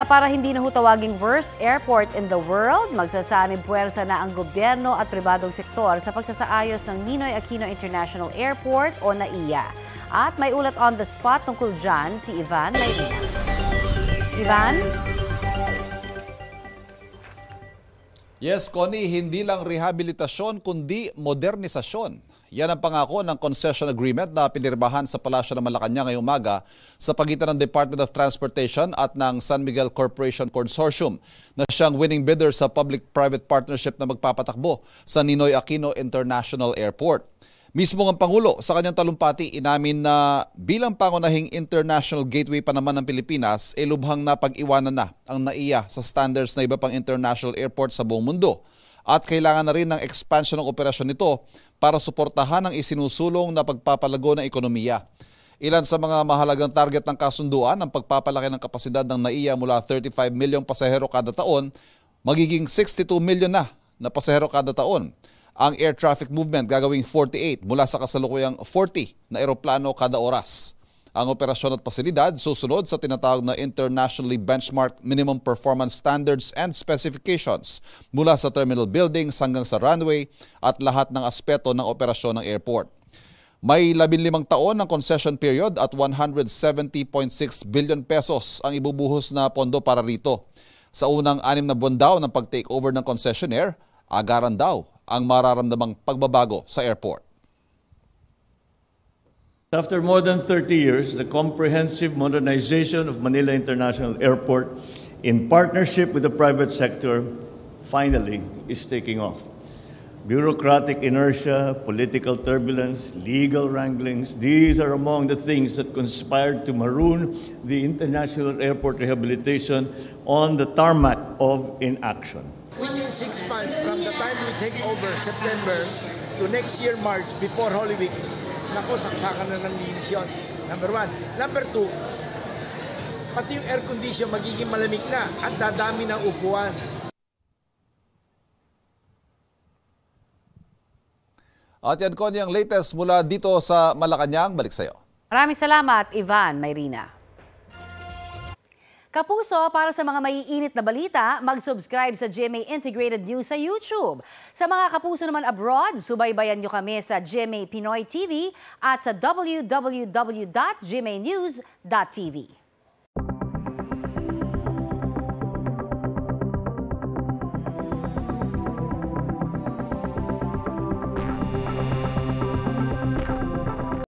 para hindi na tawaging worst airport in the world, magsasanib puwersa na ang gobyerno at pribadong sektor sa pagsasaayos ng Ninoy Aquino International Airport o NAIA. At may ulat on the spot tungkol dyan si Ivan Mayrina. Ivan? Yes, Connie, hindi lang rehabilitasyon kundi modernisasyon. Yan ang pangako ng concession agreement na pinirmahan sa Palasyo ng Malacanang ngayong umaga sa pagitan ng Department of Transportation at ng San Miguel Corporation Consortium na siyang winning bidder sa public-private partnership na magpapatakbo sa Ninoy Aquino International Airport. Mismo ang Pangulo sa kanyang talumpati inamin na bilang pangunahing international gateway pa naman ng Pilipinas, lubhang napag-iwanan na ang NAIA sa standards na iba pang international airport sa buong mundo. At kailangan na rin ng expansion ng operasyon nito para suportahan ang isinusulong na pagpapalago ng ekonomiya. Ilan sa mga mahalagang target ng kasunduan ang pagpapalaki ng kapasidad ng NAIA mula 35 milyong pasahero kada taon, magiging 62 milyon na pasahero kada taon. Ang air traffic movement gagawing 48 mula sa kasalukuyang 40 na eroplano kada oras. Ang operasyon at pasilidad susunod sa tinatawag na internationally benchmarked minimum performance standards and specifications mula sa terminal buildings hanggang sa runway at lahat ng aspeto ng operasyon ng airport. May 15 taon ng concession period at 170.6 billion pesos ang ibubuhos na pondo para rito. Sa unang 6 na buwan daw ng pag-take over ng concessionaire, agaran daw ang mararamdamang pagbabago sa airport. After more than 30 years, the comprehensive modernization of Manila International Airport in partnership with the private sector finally is taking off. Bureaucratic inertia, political turbulence, legal wranglings, these are among the things that conspired to maroon the international airport rehabilitation on the tarmac of inaction. Within 6 months from the time we take over, September, to next year, March, before Holy Week, naku, saksakan na ng linis yun. Number 1. Number 2, pati yung air condition magiging malamig na at dadami ng upuan. At yan, Connie, ang latest mula dito sa Malacanang. Balik sa'yo. Maraming salamat, Ivan Mayrina. Kapuso, para sa mga maiinit na balita, mag-subscribe sa GMA Integrated News sa YouTube. Sa mga kapuso naman abroad, subaybayan nyo kami sa GMA Pinoy TV at sa www.gmanews.tv.